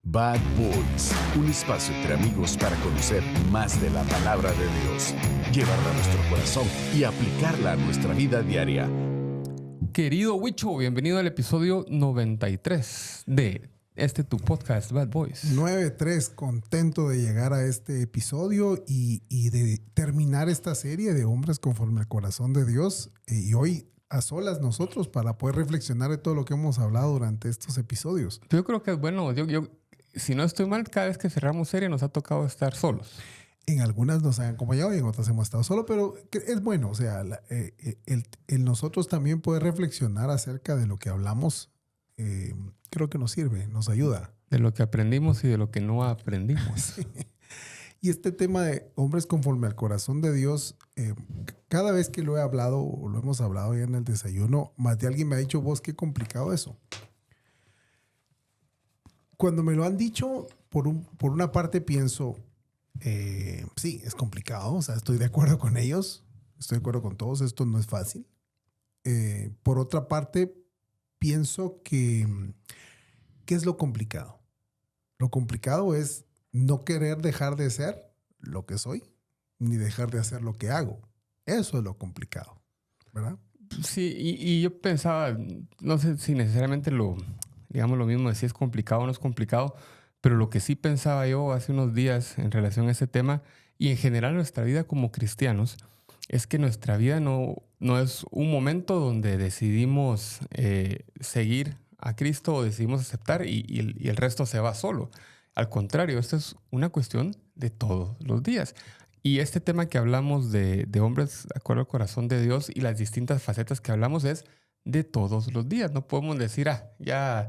Bad Boys, un espacio entre amigos para conocer más de la palabra de Dios, llevarla a nuestro corazón y aplicarla a nuestra vida diaria. Querido Huicho, bienvenido al episodio 93 de tu podcast, Bad Boys. 93, contento de llegar a este episodio y de terminar esta serie de hombres conforme al corazón de Dios. Y hoy a solas nosotros para poder reflexionar de todo lo que hemos hablado durante estos episodios. Yo creo que es bueno, yo si no estoy mal, cada vez que cerramos serie nos ha tocado estar solos. En algunas nos han acompañado y en otras hemos estado solos, pero es bueno, o sea, el nosotros también poder reflexionar acerca de lo que hablamos, creo que nos sirve, nos ayuda. De lo que aprendimos y de lo que no aprendimos. Sí. Y este tema de hombres conforme al corazón de Dios, cada vez que lo he hablado o lo hemos hablado ya en el desayuno, más de alguien me ha dicho, vos, qué complicado eso. Cuando me lo han dicho, por una parte pienso, sí, es complicado, o sea, estoy de acuerdo con ellos, estoy de acuerdo con todos, esto no es fácil. Por otra parte, pienso ¿qué es lo complicado? Lo complicado es no querer dejar de ser lo que soy, ni dejar de hacer lo que hago. Eso es lo complicado, ¿verdad? Sí, y yo pensaba, no sé si necesariamente digamos lo mismo de si es complicado o no es complicado, pero lo que sí pensaba yo hace unos días en relación a ese tema y en general nuestra vida como cristianos es que nuestra vida no es un momento donde decidimos seguir a Cristo o decidimos aceptar y el resto se va solo. Al contrario, esto es una cuestión de todos los días. Y este tema que hablamos de hombres de acuerdo al corazón de Dios y las distintas facetas que hablamos es de todos los días. No podemos decir, ya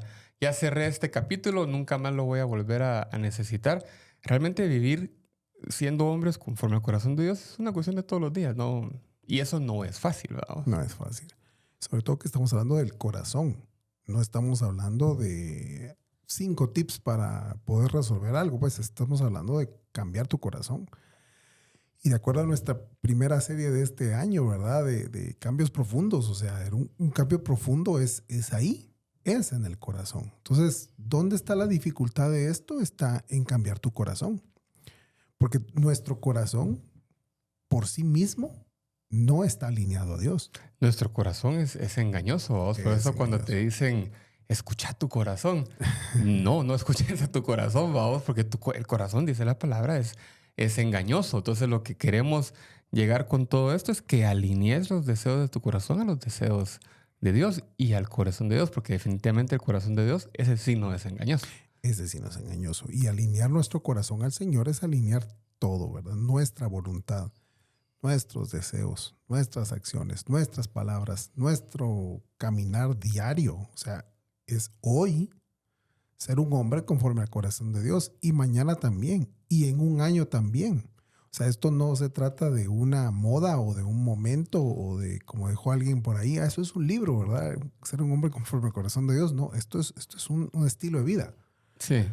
cerré este capítulo, nunca más lo voy a volver a necesitar. Realmente vivir siendo hombres conforme al corazón de Dios es una cuestión de todos los días, ¿no? Y eso no es fácil, ¿verdad? No es fácil. Sobre todo que estamos hablando del corazón. No estamos hablando de 5 tips para poder resolver algo. Pues estamos hablando de cambiar tu corazón. Y de acuerdo a nuestra primera serie de este año, ¿verdad? De cambios profundos. O sea, un cambio profundo es ahí. Es en el corazón. Entonces, ¿dónde está la dificultad de esto? Está en cambiar tu corazón. Porque nuestro corazón, por sí mismo, no está alineado a Dios. Nuestro corazón es engañoso, ¿vos? Por eso cuando te dicen, escucha tu corazón. No escuches a tu corazón, vamos, porque el corazón, dice la palabra, es engañoso. Entonces, lo que queremos llegar con todo esto es que alinees los deseos de tu corazón a los deseos de Dios y al corazón de Dios, porque definitivamente el corazón de Dios, ese sí no es engañoso. Ese sí no es engañoso. Y alinear nuestro corazón al Señor es alinear todo, ¿verdad? Nuestra voluntad, nuestros deseos, nuestras acciones, nuestras palabras, nuestro caminar diario. O sea, es hoy ser un hombre conforme al corazón de Dios y mañana también y en un año también. O sea, esto no se trata de una moda o de un momento o de, como dijo alguien por ahí, eso es un libro, ¿verdad? Ser un hombre conforme al corazón de Dios. No, esto es un estilo de vida. Sí.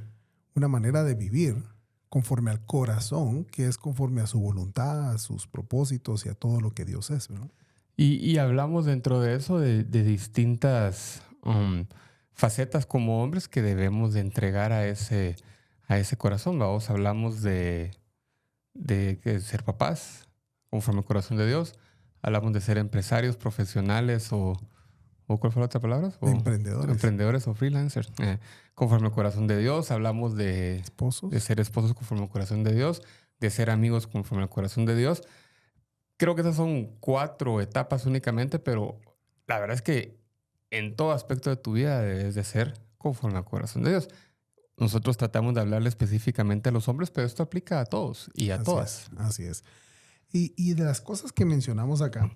Una manera de vivir conforme al corazón, que es conforme a su voluntad, a sus propósitos y a todo lo que Dios es, ¿verdad? Y hablamos dentro de eso de distintas facetas como hombres que debemos de entregar a ese corazón. Vamos, hablamos de ser papás conforme al corazón de Dios. Hablamos de ser empresarios, profesionales o ¿cuál fue la otra palabra? Emprendedores o freelancers. Conforme al corazón de Dios. Hablamos de esposos. De ser esposos conforme al corazón de Dios. De ser amigos conforme al corazón de Dios. Creo que esas son 4 etapas únicamente, pero la verdad es que en todo aspecto de tu vida debes de ser conforme al corazón de Dios. Nosotros tratamos de hablarle específicamente a los hombres, pero esto aplica a todos y a todas. Así es. Y de las cosas que mencionamos acá,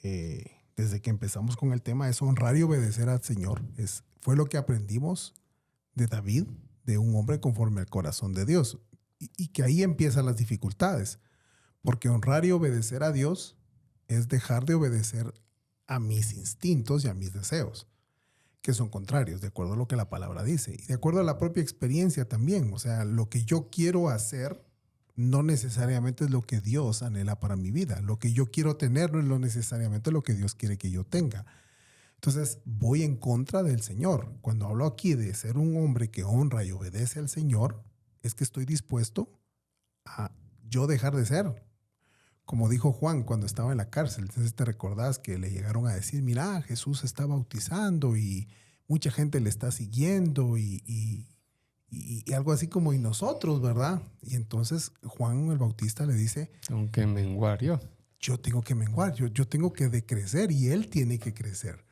desde que empezamos con el tema, es honrar y obedecer al Señor. Fue lo que aprendimos de David, de un hombre conforme al corazón de Dios. Y que ahí empiezan las dificultades. Porque honrar y obedecer a Dios es dejar de obedecer a mis instintos y a mis deseos, que son contrarios, de acuerdo a lo que la palabra dice. Y de acuerdo a la propia experiencia también. O sea, lo que yo quiero hacer no necesariamente es lo que Dios anhela para mi vida. Lo que yo quiero tener no es necesariamente lo que Dios quiere que yo tenga. Entonces voy en contra del Señor. Cuando hablo aquí de ser un hombre que honra y obedece al Señor, es que estoy dispuesto a yo dejar de ser. Como dijo Juan cuando estaba en la cárcel. Entonces te recordás que le llegaron a decir, mira, Jesús se está bautizando y mucha gente le está siguiendo y algo así como y nosotros, ¿verdad? Y entonces Juan el Bautista le dice, Tengo que menguar yo tengo que menguar, yo tengo que decrecer y él tiene que crecer.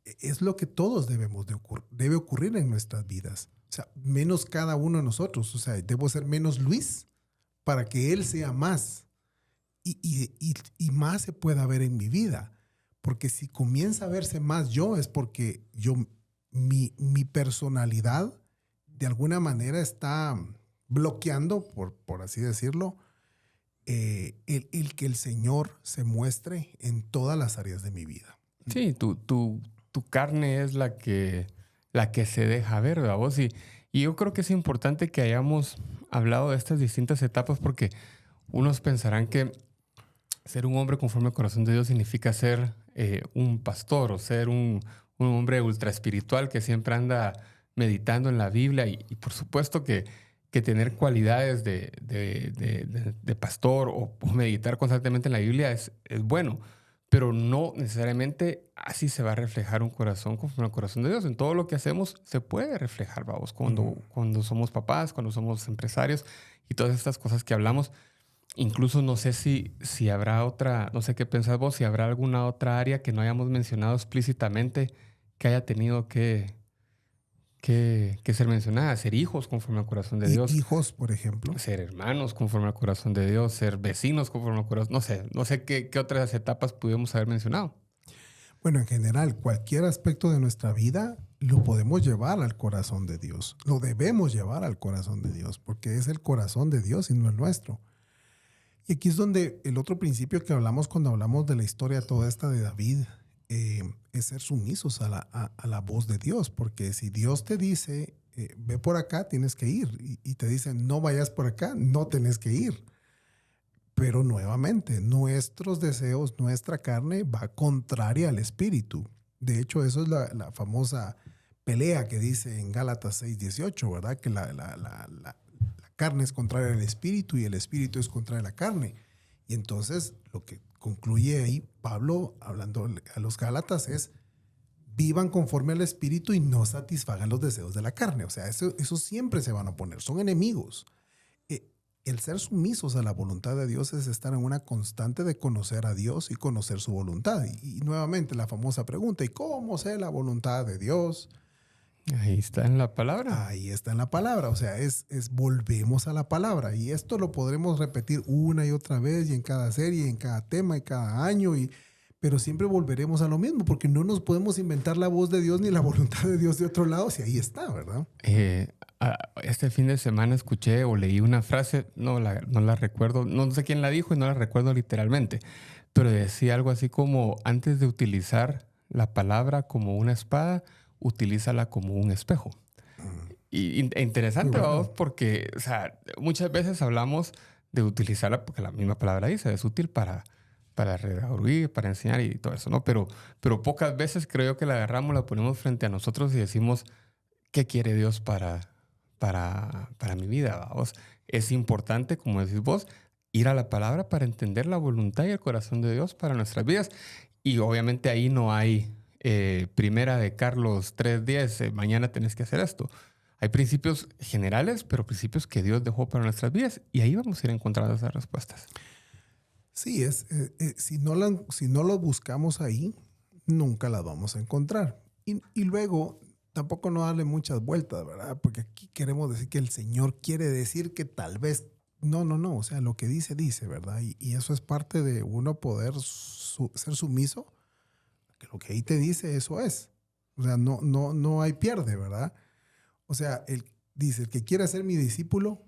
Es lo que todos debe ocurrir en nuestras vidas. O sea, menos cada uno de nosotros. O sea, debo ser menos Luis para que él sea más. Y más se pueda ver en mi vida. Porque si comienza a verse más yo, es porque mi personalidad de alguna manera está bloqueando, por así decirlo, el que el Señor se muestre en todas las áreas de mi vida. Sí, tu carne es la que se deja ver, ¿verdad vos? Y yo creo que es importante que hayamos hablado de estas distintas etapas porque unos pensarán que ser un hombre conforme al corazón de Dios significa ser un pastor o ser un hombre ultra espiritual que siempre anda meditando en la Biblia y por supuesto que tener cualidades de pastor o meditar constantemente en la Biblia es bueno, pero no necesariamente así se va a reflejar un corazón conforme al corazón de Dios. En todo lo que hacemos se puede reflejar, vamos, cuando somos papás, cuando somos empresarios y todas estas cosas que hablamos. Incluso no sé si habrá otra, no sé qué pensás vos, si habrá alguna otra área que no hayamos mencionado explícitamente que haya tenido que ser mencionada. Ser hijos conforme al corazón de Dios. Hijos, por ejemplo. Ser hermanos conforme al corazón de Dios. Ser vecinos conforme al corazón. No sé qué otras etapas pudimos haber mencionado. Bueno, en general, cualquier aspecto de nuestra vida lo podemos llevar al corazón de Dios. Lo debemos llevar al corazón de Dios porque es el corazón de Dios y no el nuestro. Y aquí es donde el otro principio que hablamos cuando hablamos de la historia toda esta de David es ser sumisos a la voz de Dios. Porque si Dios te dice, ve por acá, tienes que ir. Y te dice, no vayas por acá, no tenés que ir. Pero nuevamente, nuestros deseos, nuestra carne va contraria al espíritu. De hecho, eso es la famosa pelea que dice en Gálatas 6:18, ¿verdad? Que la carne es contraria al espíritu y el espíritu es contraria a la carne. Y entonces lo que concluye ahí Pablo, hablando a los Gálatas, es vivan conforme al espíritu y no satisfagan los deseos de la carne. O sea, eso siempre se van a oponer, son enemigos. El ser sumisos a la voluntad de Dios es estar en una constante de conocer a Dios y conocer su voluntad. Y nuevamente la famosa pregunta, ¿y cómo sé la voluntad de Dios? Ahí está en la palabra. Ahí está en la palabra. O sea, volvemos a la palabra. Y esto lo podremos repetir una y otra vez y en cada serie, en cada tema, y cada año. Pero siempre volveremos a lo mismo porque no nos podemos inventar la voz de Dios ni la voluntad de Dios de otro lado si ahí está, ¿verdad? Este fin de semana escuché o leí una frase, no la recuerdo, no sé quién la dijo y no la recuerdo literalmente, pero decía algo así como, antes de utilizar la palabra como una espada, utilízala como un espejo. Y interesante, bueno, porque o sea, muchas veces hablamos de utilizarla porque la misma palabra dice, es útil para redarguir, para enseñar y todo eso, ¿no? Pero pocas veces creo que la agarramos, la ponemos frente a nosotros y decimos, ¿qué quiere Dios para mi vida? ¿Vos? Es importante, como decís vos, ir a la palabra para entender la voluntad y el corazón de Dios para nuestras vidas. Y obviamente ahí no hay primera de Carlos 3:10, mañana tenés que hacer esto. Hay principios generales, pero principios que Dios dejó para nuestras vidas y ahí vamos a ir encontrando esas respuestas. Sí, si no lo buscamos ahí, nunca las vamos a encontrar. Y luego tampoco no darle muchas vueltas, ¿verdad? Porque aquí queremos decir que el Señor quiere decir que tal vez... No. O sea, lo que dice, ¿verdad? Y eso es parte de uno poder ser sumiso. Que lo que ahí te dice, eso es. O sea, no hay pierde, ¿verdad? O sea, dice, el que quiera ser mi discípulo,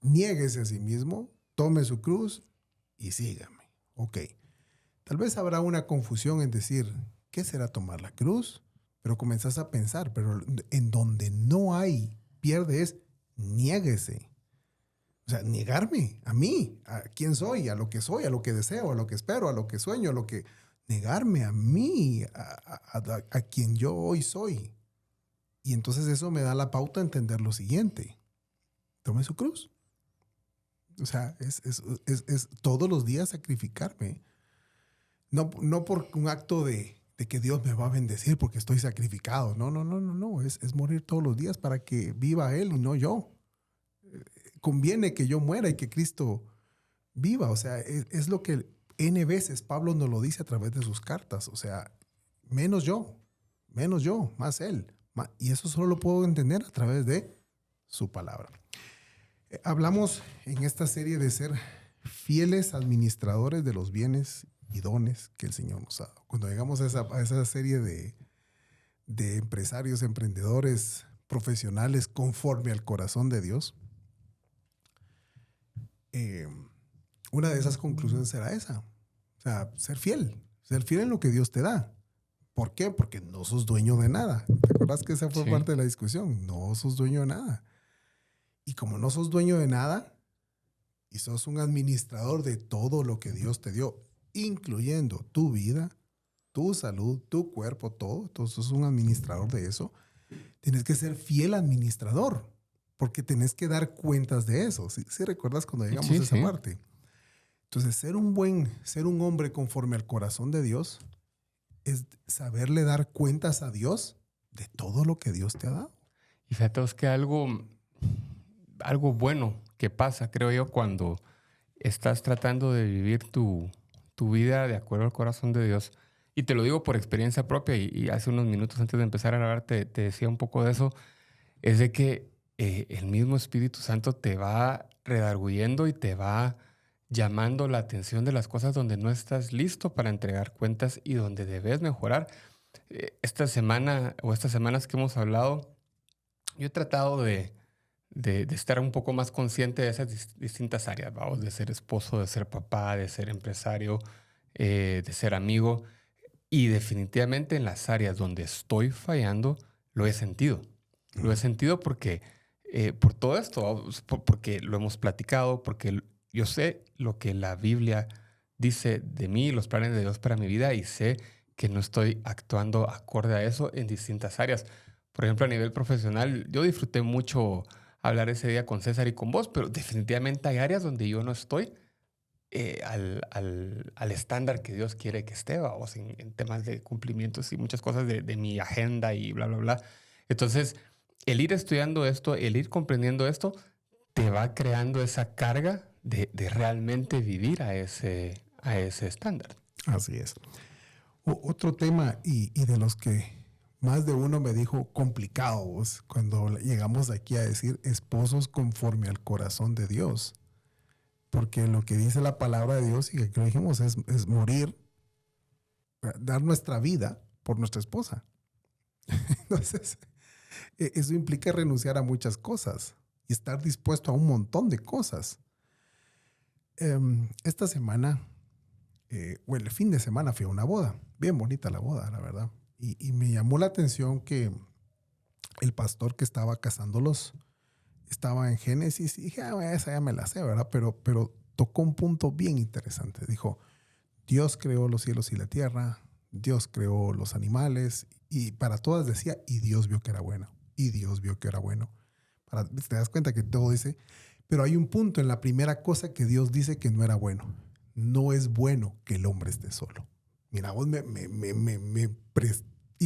niéguese a sí mismo, tome su cruz y sígame. Ok. Tal vez habrá una confusión en decir, ¿qué será tomar la cruz? Pero comenzás a pensar, pero en donde no hay pierde es niéguese. O sea, negarme a mí, a quién soy, a lo que deseo, a lo que espero, a lo que sueño, a lo que... negarme a mí, a quien yo hoy soy. Y entonces eso me da la pauta a entender lo siguiente. Tome su cruz. O sea, es todos los días sacrificarme. No por un acto de que Dios me va a bendecir porque estoy sacrificado. No. Es morir todos los días para que viva Él y no yo. Conviene que yo muera y que Cristo viva. O sea, es lo que N veces Pablo nos lo dice a través de sus cartas. O sea, menos yo, más Él. Y eso solo lo puedo entender a través de su palabra. Hablamos en esta serie de ser fieles administradores de los bienes y dones que el Señor nos ha dado. Cuando llegamos a esa serie de empresarios, emprendedores, profesionales conforme al corazón de Dios, una de esas conclusiones será esa. O sea, ser fiel en lo que Dios te da. ¿Por qué? Porque no sos dueño de nada. ¿Te acuerdas que esa fue parte de la discusión? No sos dueño de nada. Y como no sos dueño de nada y sos un administrador de todo lo que Dios te dio, incluyendo tu vida, tu salud, tu cuerpo, todo, entonces sos un administrador de eso, tienes que ser fiel administrador porque tenés que dar cuentas de eso. ¿Sí recuerdas cuando llegamos a esa parte? Entonces, ser un hombre conforme al corazón de Dios es saberle dar cuentas a Dios de todo lo que Dios te ha dado. Y fíjate, es que algo bueno que pasa, creo yo, cuando estás tratando de vivir tu vida de acuerdo al corazón de Dios. Y te lo digo por experiencia propia, y hace unos minutos antes de empezar a grabar te decía un poco de eso, es de que el mismo Espíritu Santo te va redarguyendo y te va llamando la atención de las cosas donde no estás listo para entregar cuentas y donde debes mejorar. Esta semana o estas semanas que hemos hablado, yo he tratado de estar un poco más consciente de esas distintas áreas, vamos, de ser esposo, de ser papá, de ser empresario, de ser amigo. Y definitivamente en las áreas donde estoy fallando, lo he sentido. Lo he sentido porque por todo esto, porque lo hemos platicado, porque yo sé lo que la Biblia dice de mí, los planes de Dios para mi vida, y sé que no estoy actuando acorde a eso en distintas áreas. Por ejemplo, a nivel profesional, yo disfruté mucho hablar ese día con César y con vos, pero definitivamente hay áreas donde yo no estoy al estándar que Dios quiere que esté, vamos, en temas de cumplimientos y muchas cosas de mi agenda y bla, bla, bla. Entonces, el ir estudiando esto, el ir comprendiendo esto, te va creando esa carga de realmente vivir a ese estándar. Así es. Otro tema, y de los que más de uno me dijo complicados cuando llegamos aquí a decir esposos conforme al corazón de Dios. Porque lo que dice la palabra de Dios, y que lo dijimos, es morir, dar nuestra vida por nuestra esposa. Entonces, eso implica renunciar a muchas cosas y estar dispuesto a un montón de cosas. Esta semana, el fin de semana fui a una boda. Bien bonita la boda, la verdad. Y me llamó la atención que el pastor que estaba casándolos estaba en Génesis y dije, esa ya me la sé, ¿verdad? Pero tocó un punto bien interesante. Dijo, Dios creó los cielos y la tierra, Dios creó los animales, y para todas decía, y Dios vio que era bueno, y Dios vio que era bueno. Te das cuenta que todo dice, pero hay un punto en la primera cosa que Dios dice que no era bueno. No es bueno que el hombre esté solo. Mira, vos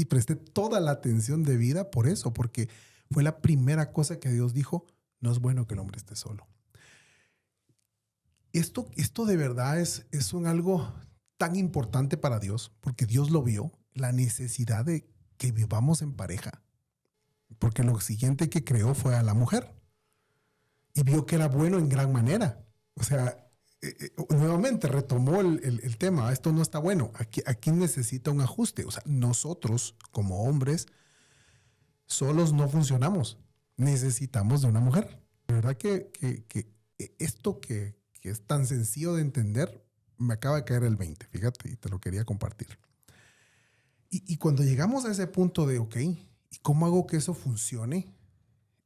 presté toda la atención de vida por eso, porque fue la primera cosa que Dios dijo, no es bueno que el hombre esté solo. Esto de verdad es algo tan importante para Dios, porque Dios lo vio, la necesidad de que vivamos en pareja. Porque lo siguiente que creó fue a la mujer. Y vio que era bueno en gran manera. O sea, nuevamente retomó el tema. Esto no está bueno. Aquí necesita un ajuste. O sea, nosotros como hombres solos no funcionamos. Necesitamos de una mujer. La verdad que esto que es tan sencillo de entender, me acaba de caer el 20, fíjate, y te lo quería compartir. Y cuando llegamos a ese punto de, ok, ¿y cómo hago que eso funcione?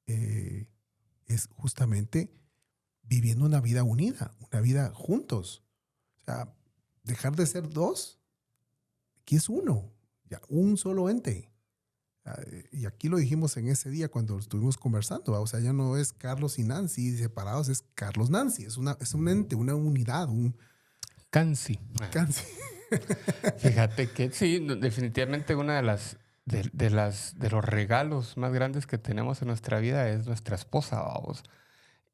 Es justamente viviendo una vida unida, una vida juntos. O sea, dejar de ser dos Aquí es uno, ya, un solo ente. Y aquí lo dijimos en ese día cuando estuvimos conversando, ¿va? O sea, ya no es Carlos y Nancy separados, es Carlos Nancy, es un ente, una unidad, un Cansi. cáncer. Fíjate que sí, definitivamente una de los regalos más grandes que tenemos en nuestra vida es nuestra esposa, vamos.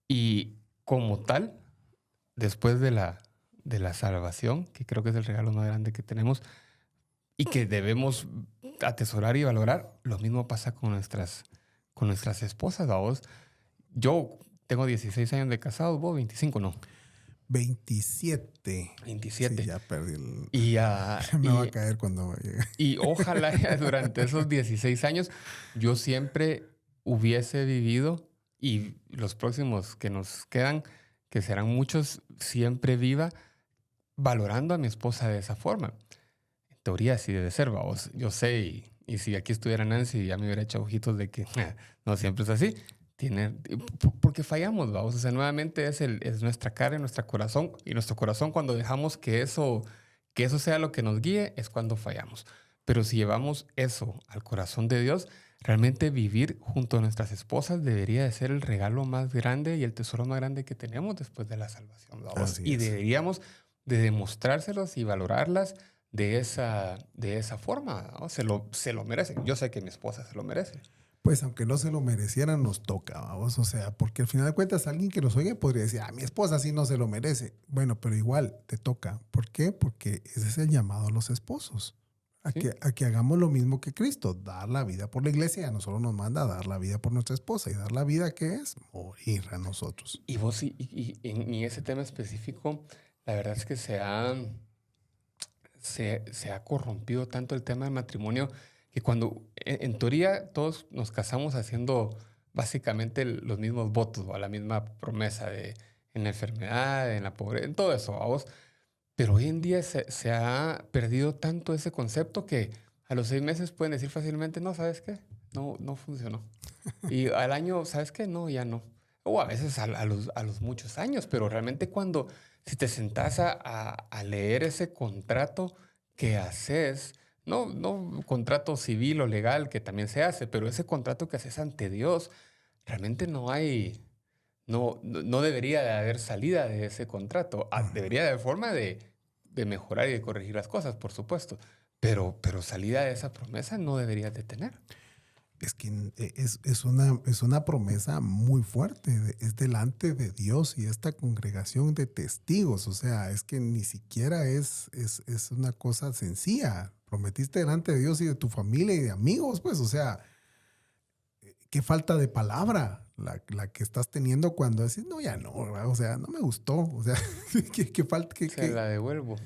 Y como tal, después de la salvación, que creo que es el regalo más grande que tenemos y que debemos atesorar y valorar, lo mismo pasa con nuestras esposas, vamos. Yo tengo 16 años de casado, vos 25, ¿no? 27. 27. Sí, ya perdí el... Y, Me va a caer cuando llegue. y ojalá durante esos 16 años yo siempre hubiese vivido, y los próximos que nos quedan, que serán muchos, siempre viva valorando a mi esposa de esa forma. En teoría sí debe ser, vamos. Yo sé, y si aquí estuviera Nancy ya me hubiera hecho ojitos de que no siempre es así. Porque fallamos, vamos. O sea, nuevamente es nuestra carne, nuestro corazón, y nuestro corazón cuando dejamos que eso sea lo que nos guíe, es cuando fallamos. Pero si llevamos eso al corazón de Dios, realmente vivir junto a nuestras esposas debería de ser el regalo más grande y el tesoro más grande que tenemos después de la salvación, ¿vamos? Así Y es. deberíamos de demostrárselos y valorarlas de esa forma, ¿no? Se lo merecen. Yo sé que mi esposa se lo merece. Pues aunque no se lo merecieran, nos toca, vamos. O sea, porque al final de cuentas alguien que nos oye podría decir, mi esposa sí no se lo merece. Bueno, pero igual te toca. ¿Por qué? Porque ese es el llamado a los esposos. ¿Sí? A que hagamos lo mismo que Cristo, dar la vida por la iglesia. A nosotros nos manda a dar la vida por nuestra esposa. Y dar la vida, ¿qué es? Morir a nosotros. Y vos, y en ese tema específico, la verdad es que se ha corrompido tanto el tema del matrimonio que cuando, en teoría, todos nos casamos haciendo básicamente los mismos votos o la misma promesa en la enfermedad, en la pobreza, en todo eso, vamos. Pero hoy en día se ha perdido tanto ese concepto que a los 6 meses pueden decir fácilmente, no, ¿sabes qué? No funcionó. Y al año, ¿sabes qué? No, ya no. O a veces a los muchos años, pero realmente si te sentás a leer ese contrato que haces, no un contrato civil o legal que también se hace, pero ese contrato que haces ante Dios, realmente no debería de haber salida de ese contrato. Debería de haber forma de mejorar y de corregir las cosas, por supuesto, pero salida de esa promesa no deberías de tener. Es que es una promesa muy fuerte. Es delante de Dios y esta congregación de testigos. O sea, es que ni siquiera es una cosa sencilla. Prometiste delante de Dios y de tu familia y de amigos, pues, o sea, qué falta de palabra la que estás teniendo cuando decís, no, ya no, ¿verdad? O sea, no me gustó. O sea, qué falta. Se la devuelvo.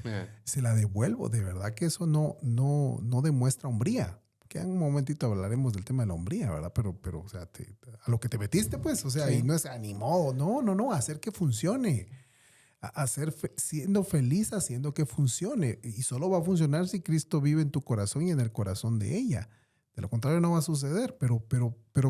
Se la devuelvo. De verdad que eso no demuestra hombría. Que en un momentito hablaremos del tema de la hombría, ¿verdad? Pero o sea, a lo que te metiste, pues, o sea, Sí. y no es ni modo, no, hacer que funcione. Siendo feliz haciendo que funcione. Y solo va a funcionar si Cristo vive en tu corazón y en el corazón de ella. De lo contrario no va a suceder, pero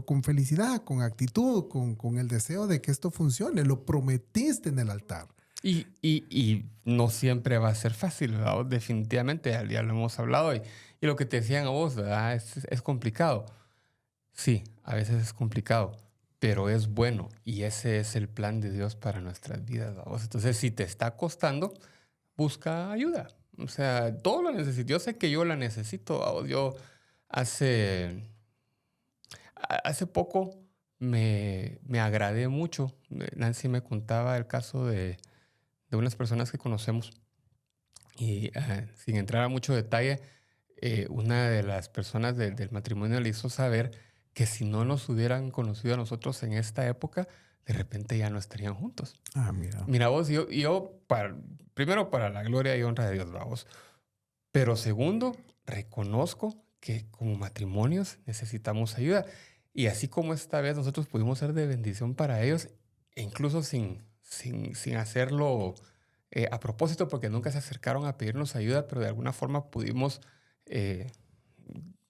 con felicidad, con actitud, con el deseo de que esto funcione. Lo prometiste en el altar. Y no siempre va a ser fácil, ¿verdad? Definitivamente, ya lo hemos hablado. Y lo que te decían a vos, ¿verdad? Es complicado. Sí, a veces es complicado, pero es bueno. Y ese es el plan de Dios para nuestras vidas, ¿verdad? Entonces, si te está costando, busca ayuda. O sea, todo lo necesito. Yo sé que yo la necesito, ¿verdad? Yo hace poco me agradé mucho. Nancy me contaba el caso de unas personas que conocemos y sin entrar a mucho detalle, una de las personas del matrimonio le hizo saber que si no nos hubieran conocido a nosotros en esta época, de repente ya no estarían juntos. Mira. Mira vos, primero para la gloria y honra de Dios, vamos. Pero segundo, reconozco que como matrimonios necesitamos ayuda. Y así como esta vez nosotros pudimos ser de bendición para ellos, e incluso sin hacerlo a propósito, porque nunca se acercaron a pedirnos ayuda, pero de alguna forma pudimos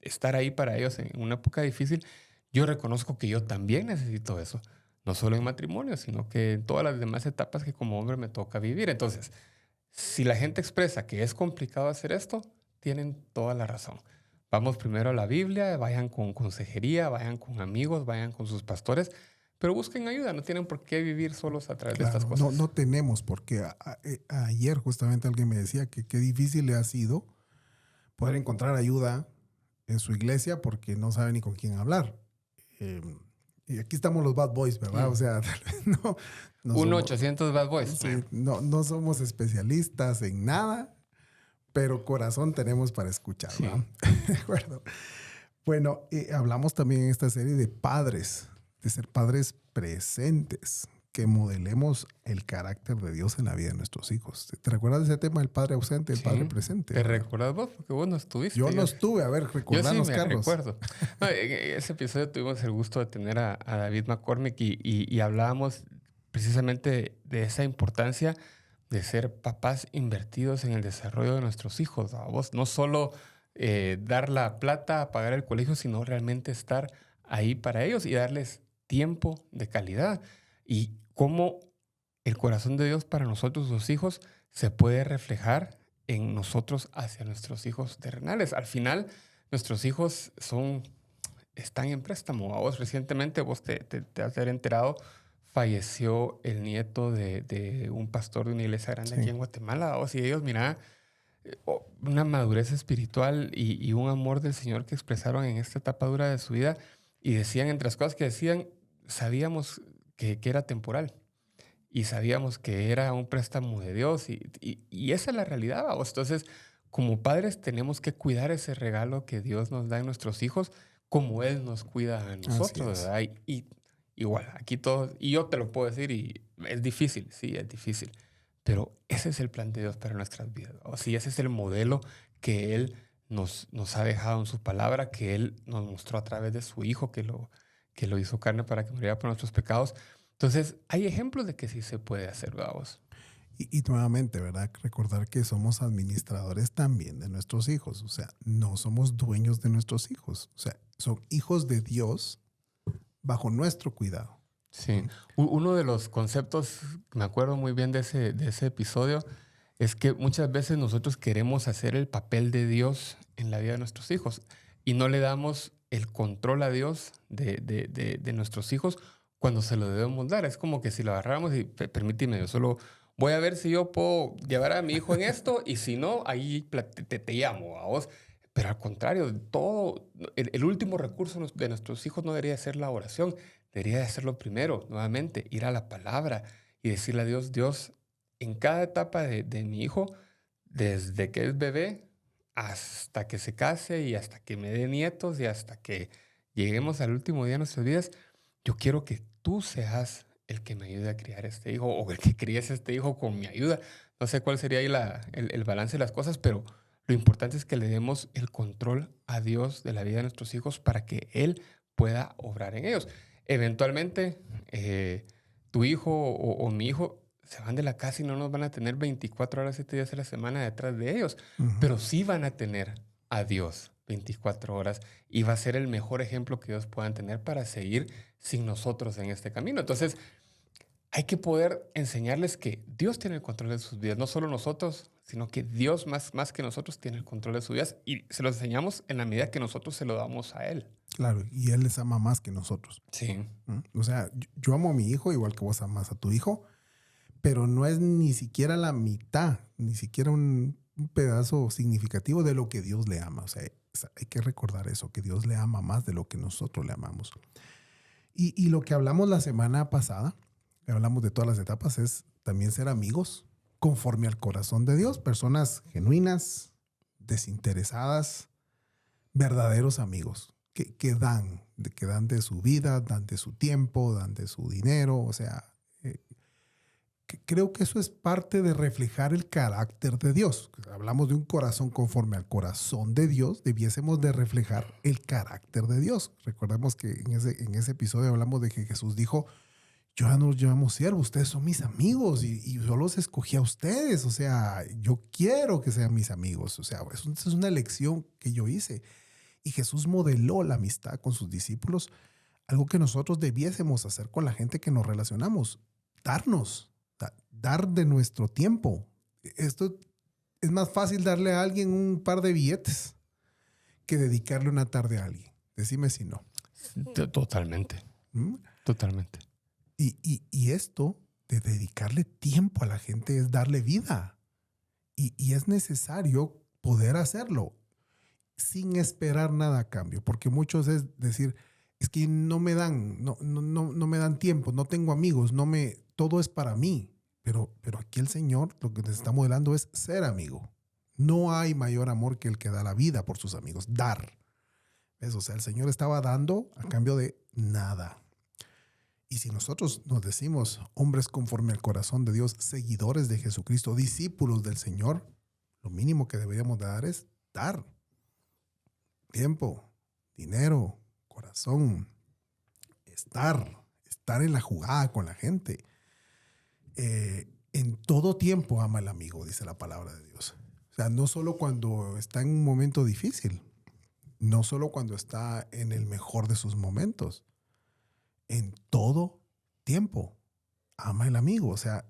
estar ahí para ellos en una época difícil. Yo reconozco que yo también necesito eso, no solo en matrimonio, sino que en todas las demás etapas que como hombre me toca vivir. Entonces, si la gente expresa que es complicado hacer esto, tienen toda la razón. Vamos primero a la Biblia, vayan con consejería, vayan con amigos, vayan con sus pastores, pero busquen ayuda, no tienen por qué vivir solos a través de estas Claro, cosas. no tenemos, porque ayer justamente alguien me decía que qué difícil le ha sido poder encontrar ayuda en su iglesia porque no sabe ni con quién hablar. Y aquí estamos los bad boys, ¿verdad? O sea, no, no somos, 1-800 Bad Boys. sí, no somos especialistas en nada, pero corazón tenemos para escuchar, Sí. ¿verdad? De acuerdo. Bueno, hablamos también en esta serie de padres, de ser padres presentes, que modelemos el carácter de Dios en la vida de nuestros hijos. ¿Te recuerdas de ese tema del padre ausente, el Sí. padre presente? ¿Te recuerdas vos? Porque vos no estuviste. Yo no estuve. A ver, Yo sí recordanos, me Carlos. recuerdo. No, en ese episodio tuvimos el gusto de tener a David McCormick y hablábamos precisamente de esa importancia de ser papás invertidos en el desarrollo de nuestros hijos. ¿A vos? No solo dar la plata, pagar el colegio, sino realmente estar ahí para ellos y darles tiempo de calidad. Y cómo el corazón de Dios para nosotros, sus hijos, se puede reflejar en nosotros hacia nuestros hijos terrenales. Al final, nuestros hijos están en préstamo. A vos recientemente, vos te has de haber enterado, falleció el nieto de un pastor de una iglesia grande aquí en Guatemala. Y ellos, mira, una madurez espiritual y un amor del Señor que expresaron en esta etapa dura de su vida. Y decían, entre las cosas que decían, sabíamos que era temporal. Y sabíamos que era un préstamo de Dios y esa es la realidad, ¿vamos? Entonces, como padres tenemos que cuidar ese regalo que Dios nos da a nuestros hijos como Él nos cuida a nosotros, ¿verdad? Y igual, aquí todos, y yo te lo puedo decir, y es difícil, sí, es difícil, pero ese es el plan de Dios para nuestras vidas. O sí, ese es el modelo que Él nos ha dejado en su palabra, que Él nos mostró a través de su Hijo, que lo hizo carne para que muriera por nuestros pecados. Entonces, hay ejemplos de que sí se puede hacer, vamos. Y nuevamente, ¿verdad? Recordar que somos administradores también de nuestros hijos. O sea, no somos dueños de nuestros hijos. O sea, son hijos de Dios bajo nuestro cuidado. Sí. Uno de los conceptos, me acuerdo muy bien de ese episodio, es que muchas veces nosotros queremos hacer el papel de Dios en la vida de nuestros hijos y no le damos el control a Dios de nuestros hijos cuando se lo debemos dar. Es como que si lo agarráramos y permíteme, yo solo voy a ver si yo puedo llevar a mi hijo en esto y si no, ahí te llamo a vos. Pero al contrario, el último recurso de nuestros hijos no debería ser la oración, debería de hacerlo primero, nuevamente, ir a la palabra y decirle a Dios, Dios, en cada etapa de mi hijo, desde que es bebé hasta que se case y hasta que me dé nietos y hasta que lleguemos al último día de nuestras vidas, yo quiero que tú seas el que me ayude a criar este hijo o el que críes este hijo con mi ayuda. No sé cuál sería ahí el balance de las cosas, pero lo importante es que le demos el control a Dios de la vida de nuestros hijos para que Él pueda obrar en ellos. Eventualmente, tu hijo o mi hijo se van de la casa y no nos van a tener 24 horas, 7 días a la semana detrás de ellos, pero sí van a tener a Dios 24 horas y va a ser el mejor ejemplo que ellos puedan tener para seguir sin nosotros en este camino. Entonces, hay que poder enseñarles que Dios tiene el control de sus vidas, no solo nosotros, sino que Dios más que nosotros tiene el control de sus vidas y se lo enseñamos en la medida que nosotros se lo damos a Él. Claro, y Él les ama más que nosotros. Sí. O sea, yo amo a mi hijo igual que vos amas a tu hijo, pero no es ni siquiera la mitad, ni siquiera un pedazo significativo de lo que Dios le ama. O sea, hay que recordar eso, que Dios le ama más de lo que nosotros le amamos. Y lo que hablamos la semana pasada, hablamos de todas las etapas, es también ser amigos conforme al corazón de Dios, personas genuinas, desinteresadas, verdaderos amigos, que dan de su vida, dan de su tiempo, dan de su dinero. O sea, creo que eso es parte de reflejar el carácter de Dios. Hablamos de un corazón conforme al corazón de Dios, debiésemos de reflejar el carácter de Dios. Recordemos que en ese episodio hablamos de que Jesús dijo, yo ya no los llamamos siervos, ustedes son mis amigos y yo los escogí a ustedes. O sea, yo quiero que sean mis amigos. O sea, es una elección que yo hice. Y Jesús modeló la amistad con sus discípulos, algo que nosotros debiésemos hacer con la gente que nos relacionamos, dar de nuestro tiempo. Esto es más fácil darle a alguien un par de billetes que dedicarle una tarde a alguien. Decime si no. Totalmente. ¿Mm? Totalmente. Y esto de dedicarle tiempo a la gente es darle vida. Y es necesario poder hacerlo sin esperar nada a cambio. Porque muchos es decir, es que no me dan, no me dan tiempo, no tengo amigos, todo es para mí. Pero aquí el Señor lo que nos está modelando es ser amigo. No hay mayor amor que el que da la vida por sus amigos. Dar. ¿Ves? O sea, el Señor estaba dando a cambio de nada. Y si nosotros nos decimos hombres conforme al corazón de Dios, seguidores de Jesucristo, discípulos del Señor, lo mínimo que deberíamos dar es dar. Tiempo, dinero, corazón, estar en la jugada con la gente. En todo tiempo ama al amigo, dice la palabra de Dios. O sea, no solo cuando está en un momento difícil, no solo cuando está en el mejor de sus momentos, en todo tiempo ama al amigo. O sea,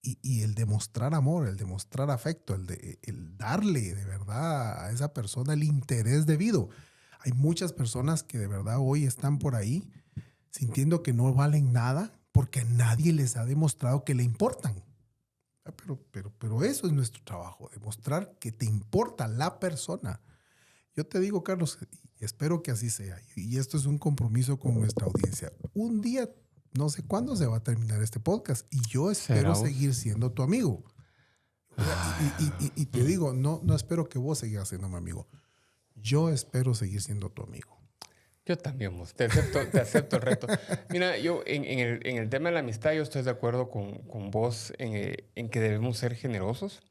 y el demostrar amor, el demostrar afecto, el darle de verdad a esa persona el interés debido. Hay muchas personas que de verdad hoy están por ahí sintiendo que no valen nada porque nadie les ha demostrado que le importan. Pero eso es nuestro trabajo, demostrar que te importa la persona. Yo te digo, Carlos, y espero que así sea, y esto es un compromiso con nuestra audiencia. Un día, no sé cuándo se va a terminar este podcast, y yo espero seguir siendo tu amigo. Y te digo, no espero que vos sigas siendo mi amigo. Yo espero seguir siendo tu amigo. Yo también, vos. Te acepto el reto. Mira, yo en el tema de la amistad, yo estoy de acuerdo con vos en que debemos ser generosos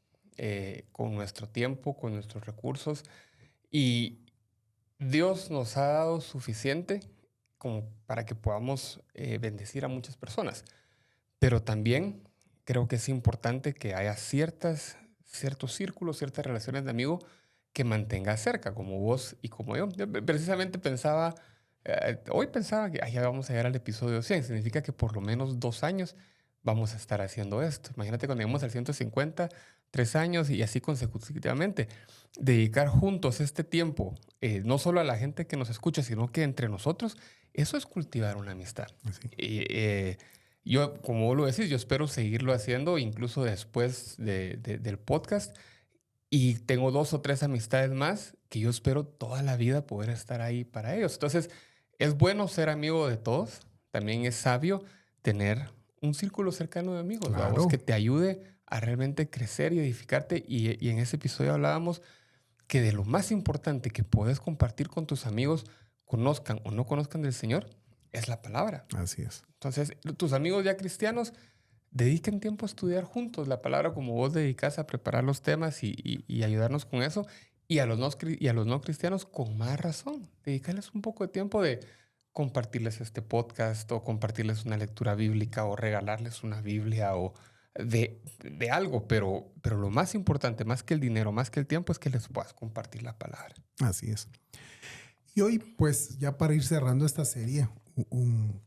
con nuestro tiempo, con nuestros recursos. Y Dios nos ha dado suficiente como para que podamos bendecir a muchas personas. Pero también creo que es importante que haya ciertos círculos, ciertas relaciones de amigos que mantengas cerca, como vos y como yo. Yo precisamente hoy pensaba que ya vamos a llegar al episodio 100. Significa que por lo menos 2 años vamos a estar haciendo esto. Imagínate cuando lleguemos al 150, 3 años y así consecutivamente. Dedicar juntos este tiempo, no solo a la gente que nos escucha, sino que entre nosotros, eso es cultivar una amistad. Sí. Yo, como vos lo decís, yo espero seguirlo haciendo incluso después del podcast. Y tengo 2 o 3 amistades más que yo espero toda la vida poder estar ahí para ellos. Entonces, es bueno ser amigo de todos. También es sabio tener un círculo cercano de amigos, Claro. ¿Vamos? Que te ayude a realmente crecer y edificarte. Y en ese episodio hablábamos que de lo más importante que puedes compartir con tus amigos, conozcan o no conozcan del Señor, es la palabra. Así es. Entonces, tus amigos ya cristianos, dediquen tiempo a estudiar juntos la palabra como vos dedicás a preparar los temas y ayudarnos con eso. Y a los no cristianos, con más razón, dedicarles un poco de tiempo de compartirles este podcast o compartirles una lectura bíblica o regalarles una Biblia o de algo. Pero lo más importante, más que el dinero, más que el tiempo, es que les puedas compartir la palabra. Así es. Y hoy, pues, ya para ir cerrando esta serie,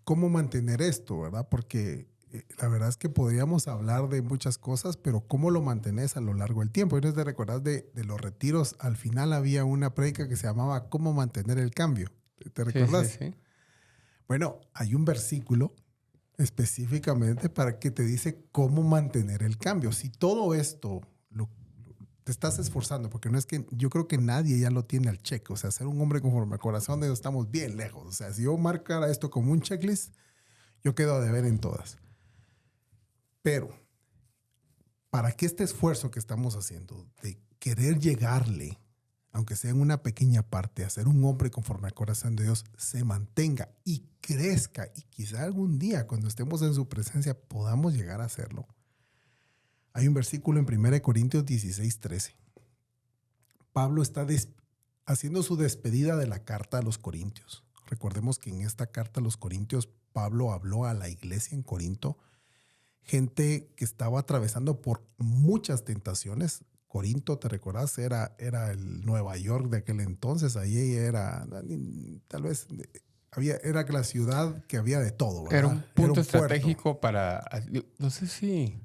¿cómo mantener esto, verdad? Porque la verdad es que podríamos hablar de muchas cosas, pero ¿cómo lo mantenés a lo largo del tiempo? Y no te recordás de los retiros, al final había una prédica que se llamaba ¿Cómo mantener el cambio? ¿Te recordás? Sí. Bueno, hay un versículo específicamente para que te dice cómo mantener el cambio. Si todo esto te estás esforzando, porque no es que yo creo que nadie ya lo tiene al cheque. O sea, ser un hombre conforme al corazón de Dios estamos bien lejos. O sea, si yo marcara esto como un checklist, yo quedo a deber en todas. Pero para que este esfuerzo que estamos haciendo de querer llegarle, aunque sea en una pequeña parte, a ser un hombre conforme al corazón de Dios, se mantenga y crezca y quizá algún día cuando estemos en su presencia podamos llegar a hacerlo. Hay un versículo en 1 Corintios 16:13. Pablo está haciendo su despedida de la carta a los Corintios. Recordemos que en esta carta a los Corintios, Pablo habló a la iglesia en Corinto, gente que estaba atravesando por muchas tentaciones. Corinto, ¿te recordás? Era el Nueva York de aquel entonces. Ahí era, tal vez, era la ciudad que había de todo, ¿verdad? Era un punto puerto. estratégico para, no sé si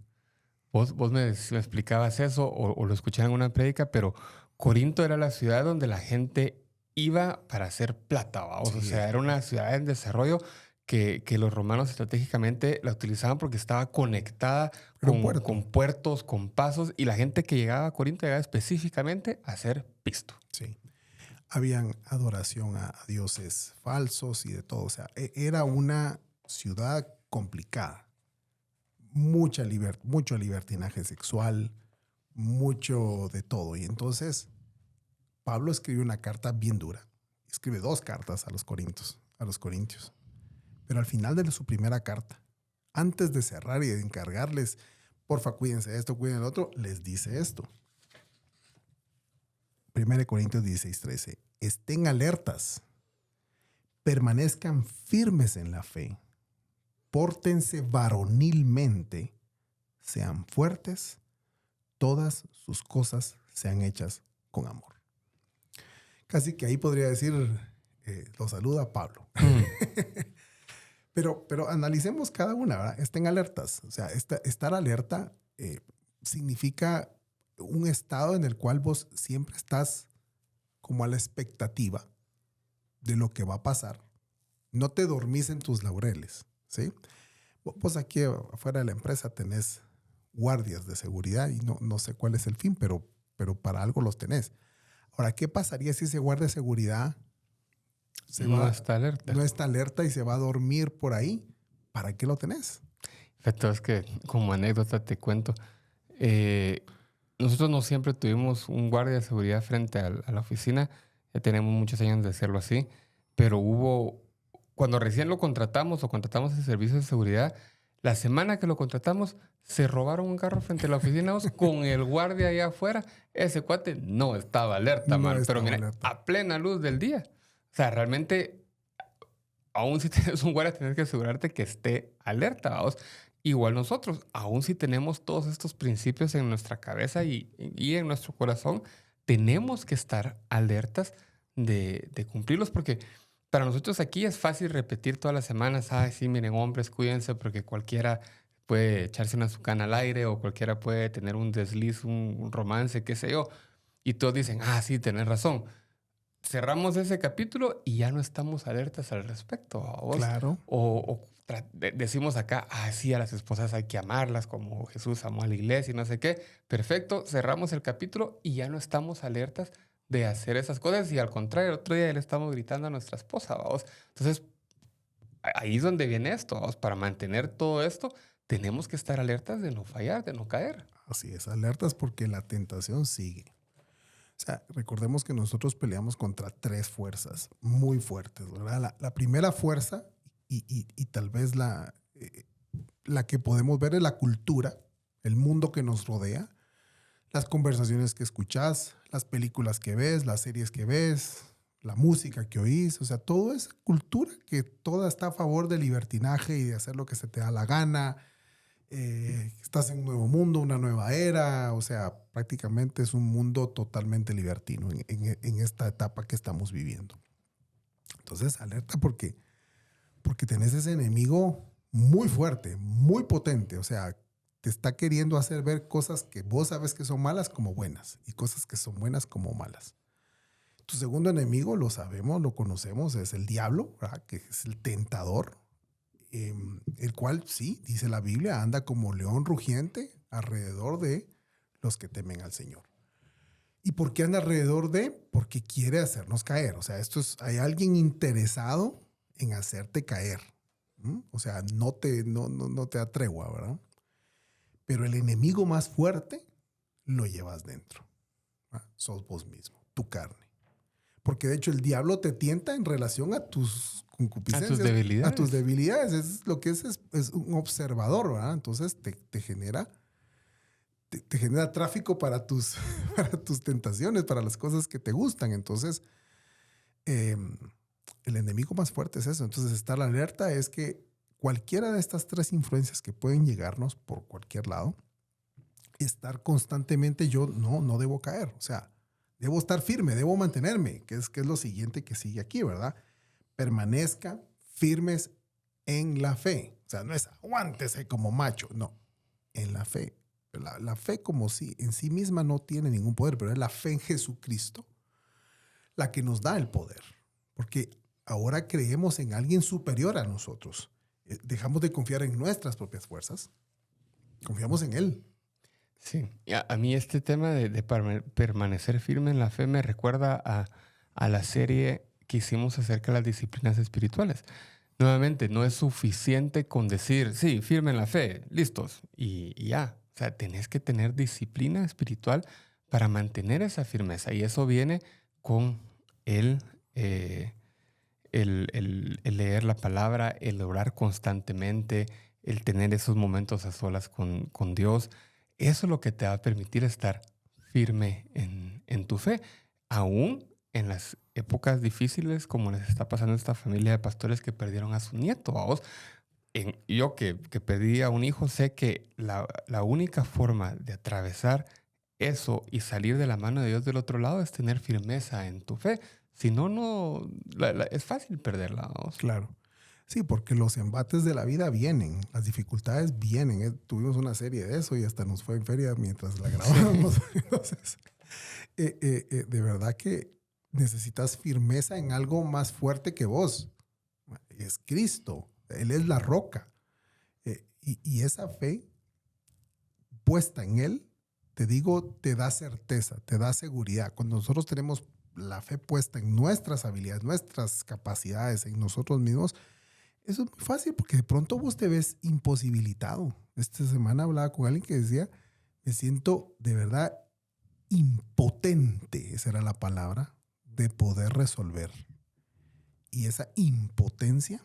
Vos me explicabas eso o lo escuché en una prédica, pero Corinto era la ciudad donde la gente iba para hacer plata, ¿vaos? O Sí, sea, era una ciudad en desarrollo que los romanos estratégicamente la utilizaban porque estaba conectada era un puerto. con puertos, con pasos, y la gente que llegaba a Corinto llegaba específicamente a hacer pisto. Sí. Habían adoración a dioses falsos y de todo. O sea, era una ciudad complicada. Mucho libertinaje sexual, mucho de todo. Y entonces Pablo escribe una carta bien dura. Escribe 2 cartas a los corintios. Pero al final de su primera carta, antes de cerrar y de encargarles, porfa, cuídense de esto, cuídense del otro, les dice esto. 1 Corintios 16:13. Estén alertas, permanezcan firmes en la fe, pórtense varonilmente, sean fuertes, todas sus cosas sean hechas con amor. Casi que ahí podría decir, lo saluda Pablo. Pero analicemos cada una, ¿verdad? Estén alertas. O sea, estar alerta significa un estado en el cual vos siempre estás como a la expectativa de lo que va a pasar. No te dormís en tus laureles, ¿sí? Vos aquí afuera de la empresa tenés guardias de seguridad y no sé cuál es el fin, pero para algo los tenés. Ahora, ¿qué pasaría si ese guardia de seguridad No está alerta. no está alerta y se va a dormir por ahí? ¿Para qué lo tenés? Fíjate, es que como anécdota te cuento, nosotros no siempre tuvimos un guardia de seguridad frente a la oficina, ya tenemos muchos años de hacerlo así, pero cuando recién lo contratamos o contratamos el servicio de seguridad, la semana que lo contratamos, se robaron un carro frente a la oficina con el guardia allá afuera. Ese cuate no estaba alerta, No man, estaba pero mira, alerta. a plena luz del día. O sea, realmente, aún si tienes un guardia, tienes que asegurarte que esté alerta, ¿vamos? Igual nosotros, aún si tenemos todos estos principios en nuestra cabeza y en nuestro corazón, tenemos que estar alertas de cumplirlos, porque para nosotros aquí es fácil repetir todas las semanas, ay, sí, miren, hombres, cuídense, porque cualquiera puede echarse una azucana al aire o cualquiera puede tener un desliz, un romance, qué sé yo. Y todos dicen, ah, sí, tenés razón. Cerramos ese capítulo y ya no estamos alertas al respecto, ¿a vos? Claro. Decimos acá, ah, sí, a las esposas hay que amarlas como Jesús amó a la iglesia y no sé qué. Perfecto, cerramos el capítulo y ya no estamos alertas de hacer esas cosas. Y al contrario, el otro día le estamos gritando a nuestra esposa, ¿vamos? Entonces, ahí es donde viene esto, ¿vamos? Para mantener todo esto, tenemos que estar alertas de no fallar, de no caer. Así es, alertas porque la tentación sigue. O sea, recordemos que nosotros peleamos contra 3 fuerzas muy fuertes, ¿verdad? La primera fuerza, y tal vez la que podemos ver es la cultura, el mundo que nos rodea, las conversaciones que escuchás, las películas que ves, las series que ves, la música que oís, o sea, toda esa cultura que toda está a favor del libertinaje y de hacer lo que se te da la gana. Estás en un nuevo mundo, una nueva era, o sea, prácticamente es un mundo totalmente libertino en esta etapa que estamos viviendo. Entonces, alerta porque tenés ese enemigo muy fuerte, muy potente, o sea, te está queriendo hacer ver cosas que vos sabes que son malas como buenas y cosas que son buenas como malas. Tu segundo enemigo, lo sabemos, lo conocemos, es el diablo, ¿verdad? Que es el tentador. El cual, sí, dice la Biblia, anda como león rugiente alrededor de los que temen al Señor. ¿Y por qué anda alrededor de? Porque quiere hacernos caer. O sea, hay alguien interesado en hacerte caer. O sea, no te da tregua, ¿verdad? Pero el enemigo más fuerte lo llevas dentro. Sos vos mismo, tu carne. Porque de hecho el diablo te tienta en relación a tus concupiscencias. A tus debilidades. A tus debilidades. Es lo que es un observador, ¿verdad? Entonces te genera tráfico para tus tentaciones, para las cosas que te gustan. Entonces, el enemigo más fuerte es eso. Entonces, estar alerta es que cualquiera de estas 3 influencias que pueden llegarnos por cualquier lado, estar constantemente, yo no debo caer. O sea, debo estar firme, debo mantenerme, que es lo siguiente que sigue aquí, ¿verdad? Permanezca firmes en la fe. O sea, no es aguántese como macho, no. En la fe, La fe como si en sí misma no tiene ningún poder, pero es la fe en Jesucristo la que nos da el poder. Porque ahora creemos en alguien superior a nosotros. Dejamos de confiar en nuestras propias fuerzas. Confiamos en Él. Sí, y a mí este tema de permanecer firme en la fe me recuerda a la serie que hicimos acerca de las disciplinas espirituales. Nuevamente, no es suficiente con decir, sí, firme en la fe, listos, y ya. O sea, tenés que tener disciplina espiritual para mantener esa firmeza. Y eso viene con el, el leer la palabra, el orar constantemente, el tener esos momentos a solas con Dios. Eso es lo que te va a permitir estar firme en tu fe, aún en las épocas difíciles como les está pasando a esta familia de pastores que perdieron a su nieto. ¿Vos? Yo que perdí a un hijo, sé que la única forma de atravesar eso y salir de la mano de Dios del otro lado es tener firmeza en tu fe. Si no, es fácil perderla. ¿Vos? Claro. Sí, porque los embates de la vida vienen, las dificultades vienen. Tuvimos una serie de eso y hasta nos fue en feria mientras la grabábamos. Sí. Entonces, de verdad que necesitas firmeza en algo más fuerte que vos. Es Cristo. Él es la roca. Y esa fe puesta en Él, te digo, te da certeza, te da seguridad. Cuando nosotros tenemos la fe puesta en nuestras habilidades, nuestras capacidades, en nosotros mismos, eso es muy fácil porque de pronto vos te ves imposibilitado. Esta semana hablaba con alguien que decía, me siento de verdad impotente, esa era la palabra, de poder resolver. Y esa impotencia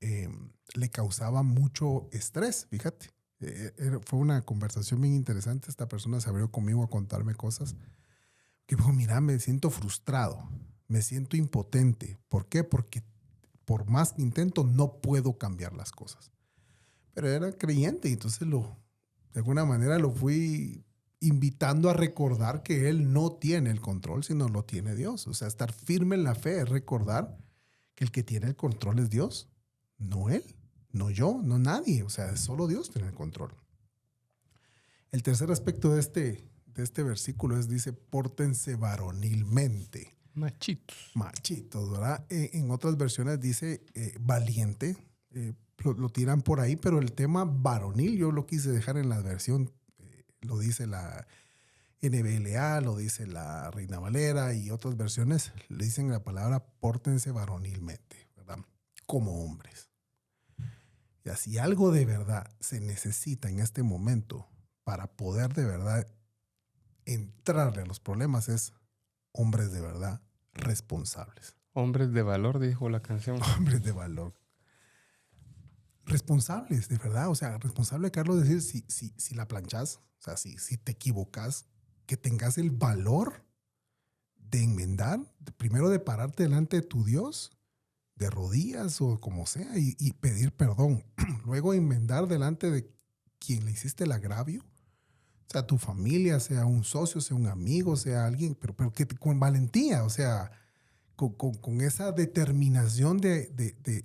le causaba mucho estrés, fíjate. Fue una conversación bien interesante. Esta persona se abrió conmigo a contarme cosas. Que dijo, mira, me siento frustrado, me siento impotente. ¿Por qué? Porque por más que intento, no puedo cambiar las cosas. Pero era creyente y entonces de alguna manera lo fui invitando a recordar que él no tiene el control, sino lo tiene Dios. O sea, estar firme en la fe es recordar que el que tiene el control es Dios, no él, no yo, no nadie. O sea, solo Dios tiene el control. El tercer aspecto de este versículo dice, pórtense varonilmente. Machitos, ¿verdad? En otras versiones dice valiente, lo tiran por ahí, pero el tema varonil yo lo quise dejar en la versión, lo dice la NBLA, lo dice la Reina Valera y otras versiones le dicen la palabra pórtense varonilmente, ¿verdad? Como hombres. Y así algo de verdad se necesita en este momento para poder de verdad entrarle a los problemas es hombres de verdad responsables. Hombres de valor, dijo la canción. Hombres de valor. Responsables, de verdad. O sea, responsable, Carlos, decir si la planchas, o sea, si te equivocas, que tengas el valor de enmendar, primero de pararte delante de tu Dios, de rodillas o como sea, y pedir perdón. Luego enmendar delante de quien le hiciste el agravio. O sea, tu familia, sea un socio, sea un amigo, sea alguien, pero que con valentía, o sea, con esa determinación de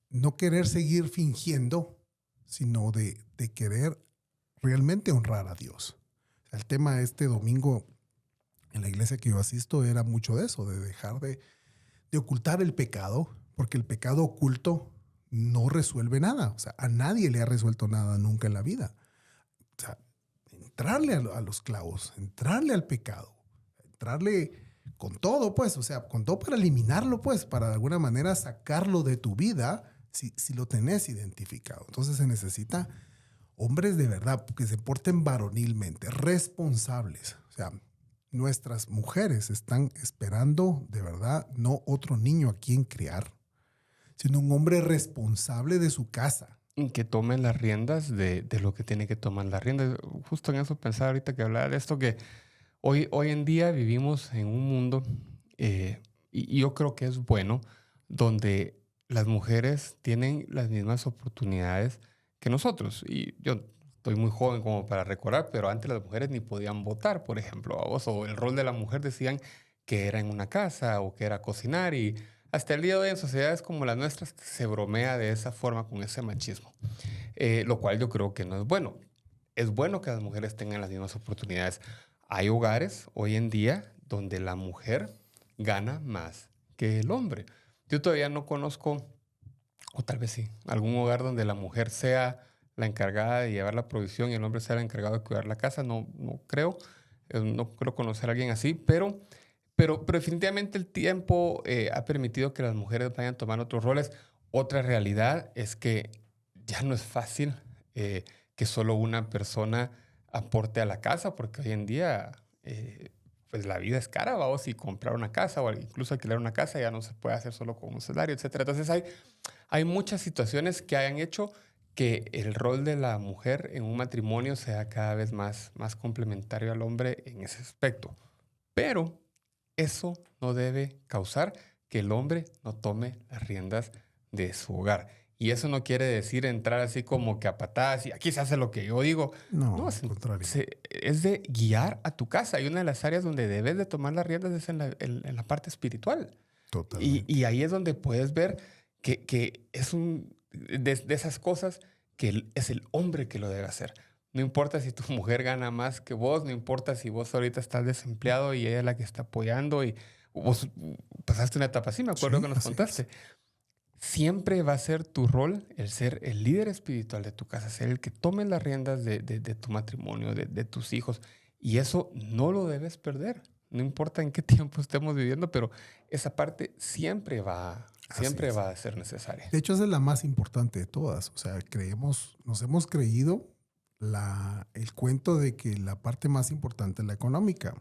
no querer seguir fingiendo, sino de querer realmente honrar a Dios. O sea, el tema este domingo en la iglesia que yo asisto era mucho de eso, de dejar de ocultar el pecado, porque el pecado oculto no resuelve nada. O sea, a nadie le ha resuelto nada nunca en la vida. O sea, entrarle a los clavos, entrarle al pecado, entrarle con todo, pues, o sea, con todo para eliminarlo, pues, para de alguna manera sacarlo de tu vida si lo tenés identificado. Entonces se necesita hombres de verdad que se porten varonilmente, responsables. O sea, nuestras mujeres están esperando de verdad no otro niño a quien criar, sino un hombre responsable de su casa. Que tome las riendas de lo que tiene que tomar las riendas. Justo en eso pensaba ahorita que hablaba de esto, que hoy en día vivimos en un mundo, y yo creo que es bueno, donde las mujeres tienen las mismas oportunidades que nosotros. Y yo estoy muy joven como para recordar, pero antes las mujeres ni podían votar, por ejemplo. O el rol de la mujer decían que era en una casa o que era cocinar, y hasta el día de hoy en sociedades como las nuestras se bromea de esa forma con ese machismo, lo cual yo creo que no es bueno. es bueno que las mujeres tengan las mismas oportunidades. Hay hogares hoy en día donde la mujer gana más que el hombre. Yo todavía no conozco, o tal vez sí, algún hogar donde la mujer sea la encargada de llevar la provisión y el hombre sea el encargado de cuidar la casa. No creo. No creo conocer a alguien así, pero definitivamente el tiempo ha permitido que las mujeres vayan tomando otros roles. Otra realidad es que ya no es fácil que solo una persona aporte a la casa, porque hoy en día pues la vida es cara, vamos, y comprar una casa o incluso alquilar una casa ya no se puede hacer solo con un salario, etcétera. Entonces hay muchas situaciones que hayan hecho que el rol de la mujer en un matrimonio sea cada vez más complementario al hombre en ese aspecto. Pero eso no debe causar que el hombre no tome las riendas de su hogar. Y eso no quiere decir entrar así como que a patadas y aquí se hace lo que yo digo. No, No, al contrario. es de guiar a tu casa. Y una de las áreas donde debes de tomar las riendas es en la parte espiritual. Totalmente. Y ahí es donde puedes ver que es de esas cosas que es el hombre que lo debe hacer. No importa si tu mujer gana más que vos, no importa si vos ahorita estás desempleado y ella es la que está apoyando y vos pasaste una etapa así, me acuerdo Sí, que nos así contaste. es. Siempre va a ser tu rol el ser el líder espiritual de tu casa, ser el que tome las riendas de tu matrimonio, de tus hijos. Y eso no lo debes perder. No importa en qué tiempo estemos viviendo, pero esa parte siempre va Así es. a ser necesaria. De hecho, esa es la más importante de todas. O sea, nos hemos creído el cuento de que la parte más importante es la económica.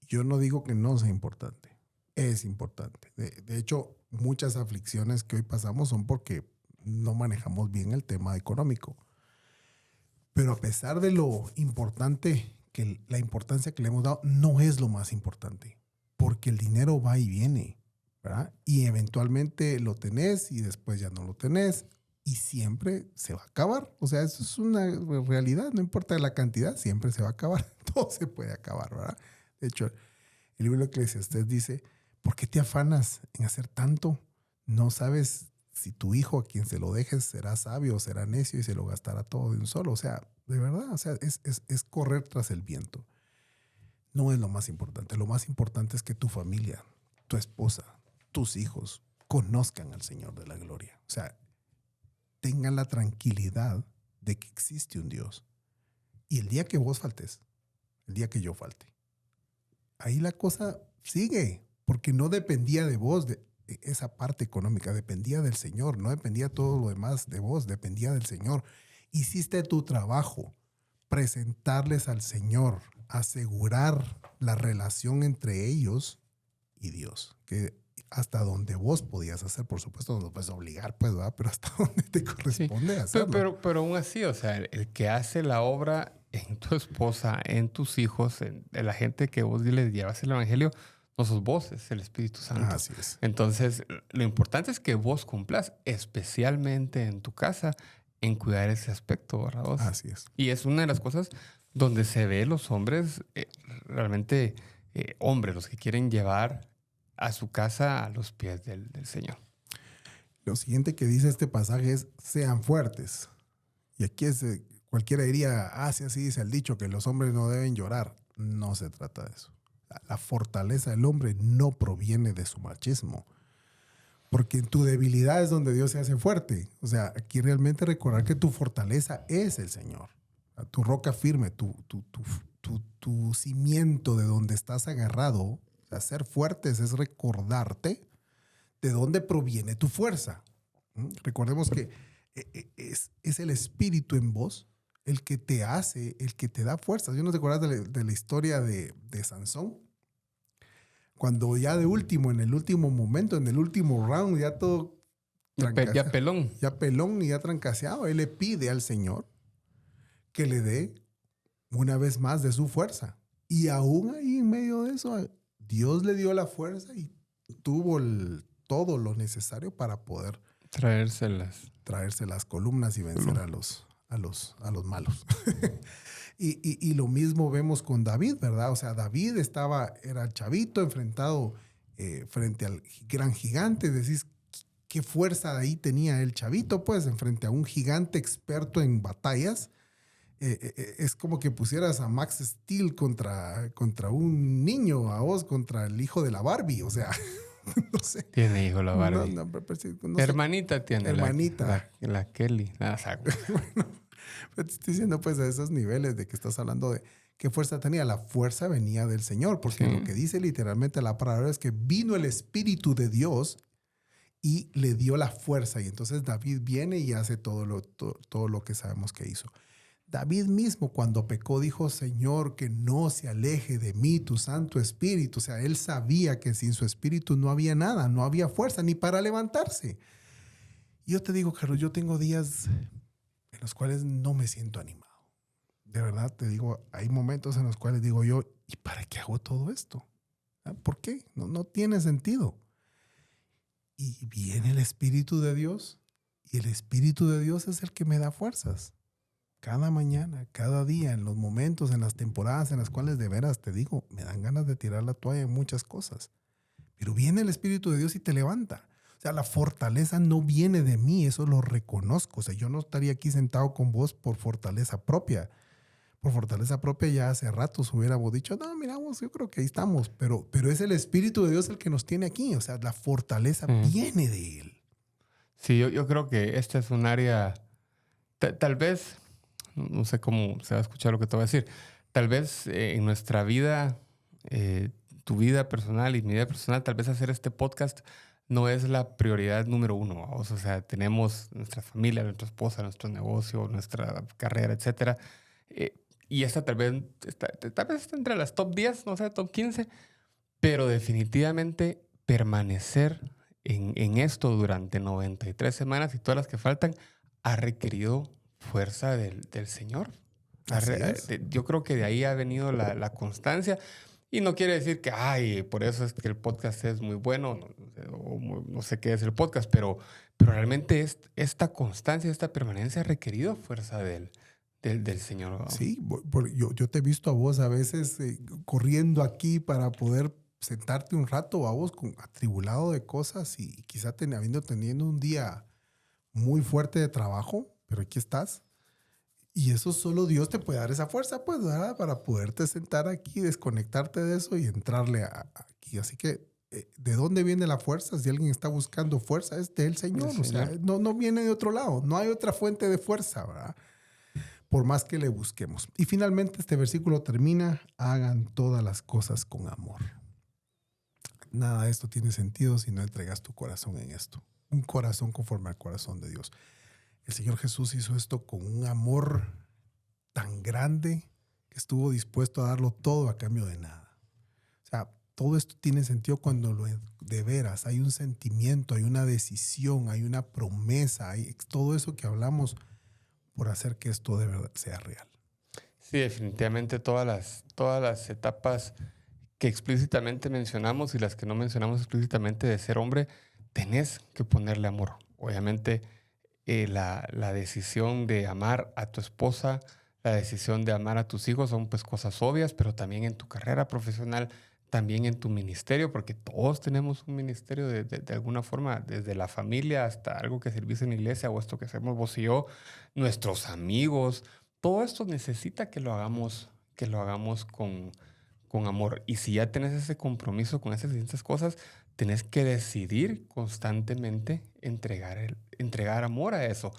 Yo no digo que no sea importante. Es importante. De hecho, muchas aflicciones que hoy pasamos son porque no manejamos bien el tema económico. Pero a pesar de lo importante, la importancia que le hemos dado, no es lo más importante. Porque el dinero va y viene, ¿verdad? Y eventualmente lo tenés y después ya no lo tenés. Y siempre se va a acabar. O sea, eso es una realidad. No importa la cantidad, siempre se va a acabar. Todo se puede acabar, ¿verdad? De hecho, el libro de Eclesiastés dice, ¿por qué te afanas en hacer tanto? No sabes si tu hijo a quien se lo dejes será sabio o será necio y se lo gastará todo de un solo. O sea, de verdad, o sea, es correr tras el viento. No es lo más importante. Lo más importante es que tu familia, tu esposa, tus hijos conozcan al Señor de la gloria. O sea, tengan la tranquilidad de que existe un Dios. Y el día que vos faltes, el día que yo falte, ahí la cosa sigue, porque no dependía de vos, de esa parte económica, dependía del Señor, no dependía todo lo demás de vos, dependía del Señor. Hiciste tu trabajo, presentarles al Señor, asegurar la relación entre ellos y Dios, que hasta donde vos podías hacer, por supuesto, no lo puedes obligar, pues, ¿verdad? Pero hasta donde te corresponde Sí, hacerlo. pero aún así, o sea, el que hace la obra en tu esposa, en tus hijos, en la gente que vos les llevas el evangelio, no sos vos, es el Espíritu Santo. Así es. Entonces, lo importante es que vos cumplas, especialmente en tu casa, en cuidar ese aspecto, ¿verdad vos? Así es. Y es una de las cosas donde se ve los hombres, realmente hombres, los que quieren llevar a su casa a los pies del Señor. Lo siguiente que dice este pasaje es, sean fuertes. Y aquí cualquiera diría, si así dice el dicho, que los hombres no deben llorar. No se trata de eso. La fortaleza del hombre no proviene de su machismo. Porque en tu debilidad es donde Dios se hace fuerte. O sea, aquí realmente recordar que tu fortaleza es el Señor. Tu roca firme, tu cimiento de donde estás agarrado. O sea, ser fuertes es recordarte de dónde proviene tu fuerza. Recordemos que es el espíritu en vos el que te hace, el que te da fuerzas. ¿Yo no te acuerdas de la historia de Sansón? Cuando ya de último, en el último momento, en el último round, ya todo Ya pelón. Ya pelón y ya trancaseado, él le pide al Señor que le dé una vez más de su fuerza. Y aún ahí en medio de eso, Dios le dio la fuerza y tuvo todo lo necesario para poder traerse las columnas y vencer a los malos. y lo mismo vemos con David, ¿verdad? O sea, David era chavito enfrentado frente al gran gigante. Decís, ¿qué fuerza ahí tenía el chavito? Pues, enfrente a un gigante experto en batallas. es como que pusieras a Max Steel contra un niño, a vos contra el hijo de la Barbie, o sea, no sé. Tiene hijo la Barbie. No sé. Hermanita tiene. Hermanita. La Kelly. Bueno, pero te estoy diciendo pues a esos niveles de que estás hablando de qué fuerza tenía. La fuerza venía del Señor, porque Sí. lo que dice literalmente la palabra es que vino el Espíritu de Dios y le dio la fuerza. Y entonces David viene y hace todo lo que sabemos que hizo. David mismo cuando pecó dijo, Señor, que no se aleje de mí tu Santo Espíritu. O sea, él sabía que sin su Espíritu no había nada, no había fuerza ni para levantarse. Y yo te digo, Carlos, yo tengo días en los cuales no me siento animado. De verdad, te digo, hay momentos en los cuales digo yo, ¿y para qué hago todo esto? ¿Por qué? No tiene sentido. Y viene el Espíritu de Dios y el Espíritu de Dios es el que me da fuerzas. Cada mañana, cada día, en los momentos, en las temporadas en las cuales de veras te digo, me dan ganas de tirar la toalla en muchas cosas. Pero viene el Espíritu de Dios y te levanta. O sea, la fortaleza no viene de mí, eso lo reconozco. O sea, yo no estaría aquí sentado con vos por fortaleza propia. Por fortaleza propia ya hace rato hubiéramos dicho, no, miramos, yo creo que ahí estamos. Pero es el Espíritu de Dios el que nos tiene aquí. O sea, la fortaleza viene de Él. Sí, yo creo que este es un área, tal vez, no sé cómo se va a escuchar lo que te voy a decir, tal vez en nuestra vida, tu vida personal y mi vida personal, tal vez hacer este podcast no es la prioridad número uno. ¿Vamos? O sea, tenemos nuestra familia, nuestra esposa, nuestro negocio, nuestra carrera, etcétera. Y esta tal vez está entre las top 10, no sé, top 15, pero definitivamente permanecer en esto durante 93 semanas y todas las que faltan ha requerido fuerza del Señor. Yo creo que de ahí ha venido la constancia. Y no quiere decir que, por eso es que el podcast es muy bueno, no sé qué es el podcast, pero realmente esta constancia, esta permanencia ha requerido fuerza del Señor, ¿no? Sí, yo te he visto a vos a veces corriendo aquí para poder sentarte un rato a vos atribulado de cosas y quizá teniendo un día muy fuerte de trabajo, pero aquí estás. Y eso solo Dios te puede dar esa fuerza, pues, ¿verdad? Para poderte sentar aquí, desconectarte de eso y entrarle aquí. Así que, ¿de dónde viene la fuerza? Si alguien está buscando fuerza, es del Señor. O sea, no viene de otro lado. No hay otra fuente de fuerza, ¿verdad? Por más que le busquemos. Y finalmente este versículo termina, hagan todas las cosas con amor. Nada de esto tiene sentido si no entregas tu corazón en esto. Un corazón conforme al corazón de Dios. El Señor Jesús hizo esto con un amor tan grande que estuvo dispuesto a darlo todo a cambio de nada. O sea, todo esto tiene sentido cuando de veras hay un sentimiento, hay una decisión, hay una promesa, hay todo eso que hablamos por hacer que esto de verdad sea real. Sí, definitivamente todas las etapas que explícitamente mencionamos y las que no mencionamos explícitamente de ser hombre, tenés que ponerle amor. Obviamente, la decisión de amar a tu esposa, la decisión de amar a tus hijos son pues cosas obvias, pero también en tu carrera profesional, también en tu ministerio, porque todos tenemos un ministerio de alguna forma, desde la familia hasta algo que sirvís en la iglesia o esto que hacemos vos y yo, nuestros amigos, todo esto necesita que lo hagamos con amor. Y si ya tenés ese compromiso con esas distintas cosas, tenés que decidir constantemente entregar amor a eso.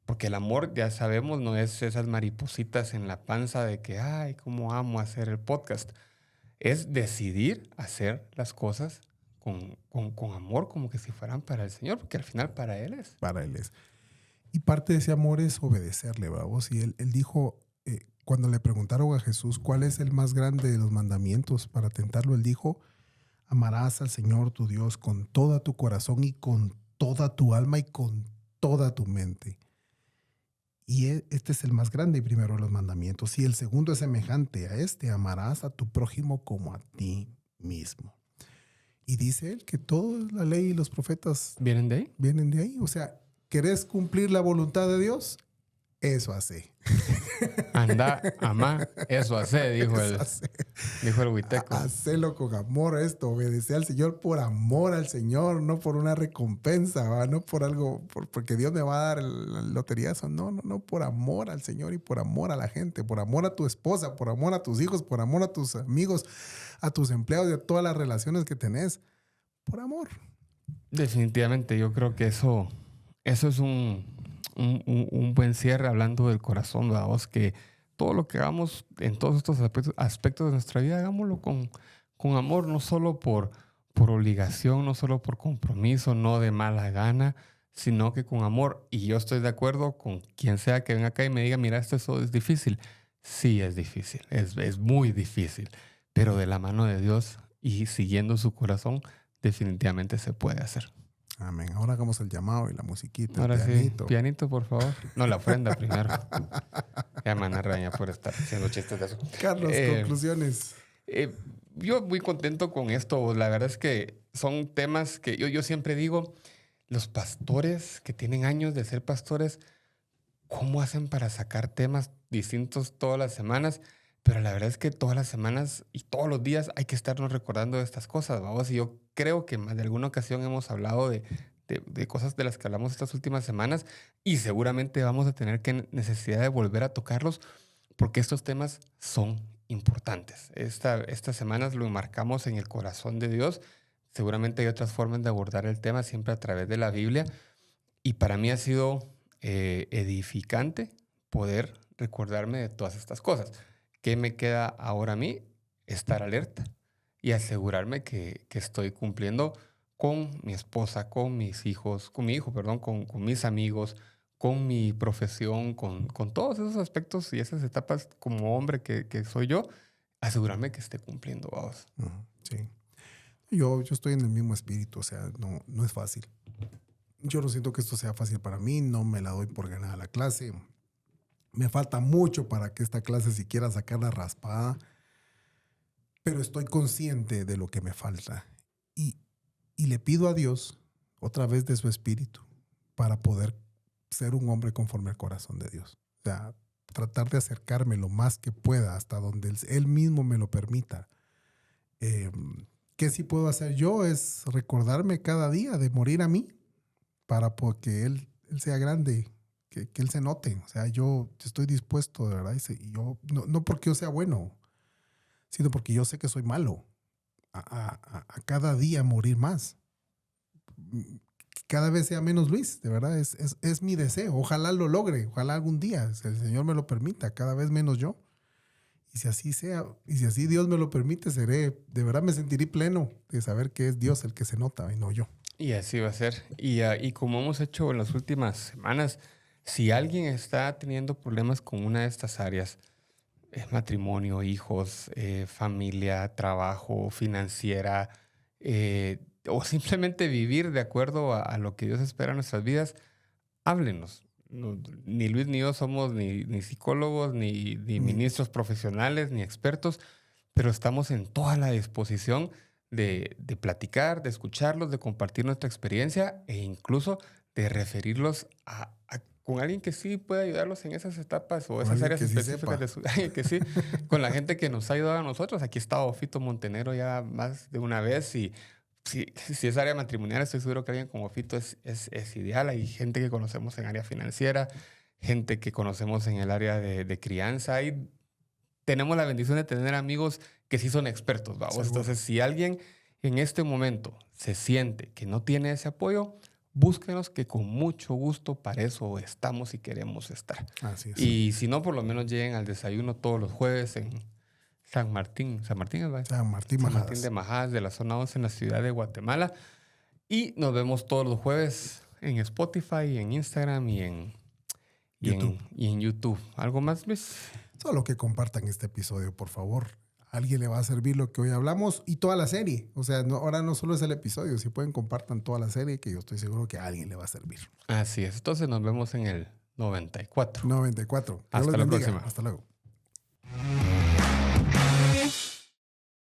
Porque el amor, ya sabemos, no es esas maripositas en la panza de que, cómo amo hacer el podcast. Es decidir hacer las cosas con amor, como que si fueran para el Señor, porque al final para Él es. Para Él es. Y parte de ese amor es obedecerle, ¿vamos? Y él dijo, cuando le preguntaron a Jesús cuál es el más grande de los mandamientos para tentarlo, él dijo, amarás al Señor tu Dios con todo tu corazón y con toda tu alma y con toda tu mente. Y este es el más grande y primero de los mandamientos. Y el segundo es semejante a este, amarás a tu prójimo como a ti mismo. Y dice él que toda la ley y los profetas ¿Vienen de ahí? Vienen de ahí. O sea, ¿querés cumplir la voluntad de Dios? Eso hace. Anda, amá, eso hace, dijo el huiteco. Hacelo con amor esto, obedece al Señor por amor al Señor, no por una recompensa, ¿va? No por algo, porque Dios me va a dar la loteriazo. No, por amor al Señor y por amor a la gente, por amor a tu esposa, por amor a tus hijos, por amor a tus amigos, a tus empleados y a todas las relaciones que tenés. Por amor. Definitivamente, yo creo que eso es un buen cierre hablando del corazón, vamos, que todo lo que hagamos en todos estos aspectos de nuestra vida, hagámoslo con amor, no solo por obligación, no solo por compromiso, no de mala gana, sino que con amor. Y yo estoy de acuerdo con quien sea que venga acá y me diga, mira, eso es difícil. Sí, es difícil, es muy difícil, pero de la mano de Dios y siguiendo su corazón, definitivamente se puede hacer. Amén. Ahora hagamos el llamado y la musiquita. Ahora el pianito. sí, pianito, por favor. No, la ofrenda primero. Ya me van a regañar por estar haciendo chistes de eso. Carlos, conclusiones. Yo muy contento con esto. La verdad es que son temas que yo siempre digo, los pastores que tienen años de ser pastores, ¿cómo hacen para sacar temas distintos todas las semanas? Pero la verdad es que todas las semanas y todos los días hay que estarnos recordando de estas cosas, vamos. Y yo creo que más de alguna ocasión hemos hablado de cosas de las que hablamos estas últimas semanas y seguramente vamos a tener necesidad de volver a tocarlos porque estos temas son importantes. Estas semanas lo enmarcamos en el corazón de Dios. Seguramente hay otras formas de abordar el tema siempre a través de la Biblia. Y para mí ha sido edificante poder recordarme de todas estas cosas. ¿Qué me queda ahora a mí? Estar alerta y asegurarme que estoy cumpliendo con mi esposa, con mis hijos, con mi hijo, perdón, con mis amigos, con mi profesión, con todos esos aspectos y esas etapas como hombre que soy yo, asegurarme que esté cumpliendo, vamos. Sí. Yo estoy en el mismo espíritu, o sea, no es fácil. Yo no siento que esto sea fácil para mí, no me la doy por ganada la clase. Me falta mucho para que esta clase siquiera sacar la raspada, pero estoy consciente de lo que me falta. Y le pido a Dios, otra vez de su espíritu, para poder ser un hombre conforme al corazón de Dios. O sea, tratar de acercarme lo más que pueda hasta donde Él mismo me lo permita. ¿Qué sí puedo hacer yo? Es recordarme cada día de morir a mí para que Él sea grande, que Él se note. O sea, yo estoy dispuesto, de verdad. Y yo, no porque yo sea bueno, sino porque yo sé que soy malo. A cada día morir más. Cada vez sea menos Luis, de verdad. Es mi deseo. Ojalá lo logre. Ojalá algún día, si el Señor me lo permita, cada vez menos yo. Y si así sea, y si así Dios me lo permite, de verdad me sentiré pleno de saber que es Dios el que se nota y no yo. Y así va a ser. Y como hemos hecho en las últimas semanas, si alguien está teniendo problemas con una de estas áreas, matrimonio, hijos, familia, trabajo, financiera, o simplemente vivir de acuerdo a lo que Dios espera en nuestras vidas, háblenos. No, ni Luis ni yo somos ni psicólogos, ni ministros profesionales, ni expertos, pero estamos en toda la disposición de platicar, de escucharlos, de compartir nuestra experiencia e incluso de referirlos con alguien que sí puede ayudarlos en esas etapas o esas áreas específicas de su vida. Que sí, con la gente que nos ha ayudado a nosotros. Aquí está Fito Montenegro ya más de una vez y si es área matrimonial, estoy seguro que alguien como Fito es ideal. Hay gente que conocemos en área financiera, gente que conocemos en el área de crianza. Y tenemos la bendición de tener amigos que sí son expertos, ¿vamos? Seguro. Entonces, si alguien en este momento se siente que no tiene ese apoyo, búsquenos, que con mucho gusto para eso estamos y queremos estar. Así es. Y si no, por lo menos lleguen al desayuno todos los jueves en San Martín de Majadas, de la zona 11 en la ciudad de Guatemala. Y nos vemos todos los jueves en Spotify, en Instagram y en YouTube. ¿Algo más, Luis? Solo que compartan este episodio, por favor. A alguien le va a servir lo que hoy hablamos y toda la serie. O sea, ahora no solo es el episodio. Si pueden, compartan toda la serie, que yo estoy seguro que a alguien le va a servir. Así es. Entonces nos vemos en el 94. Hasta la próxima. Hasta luego.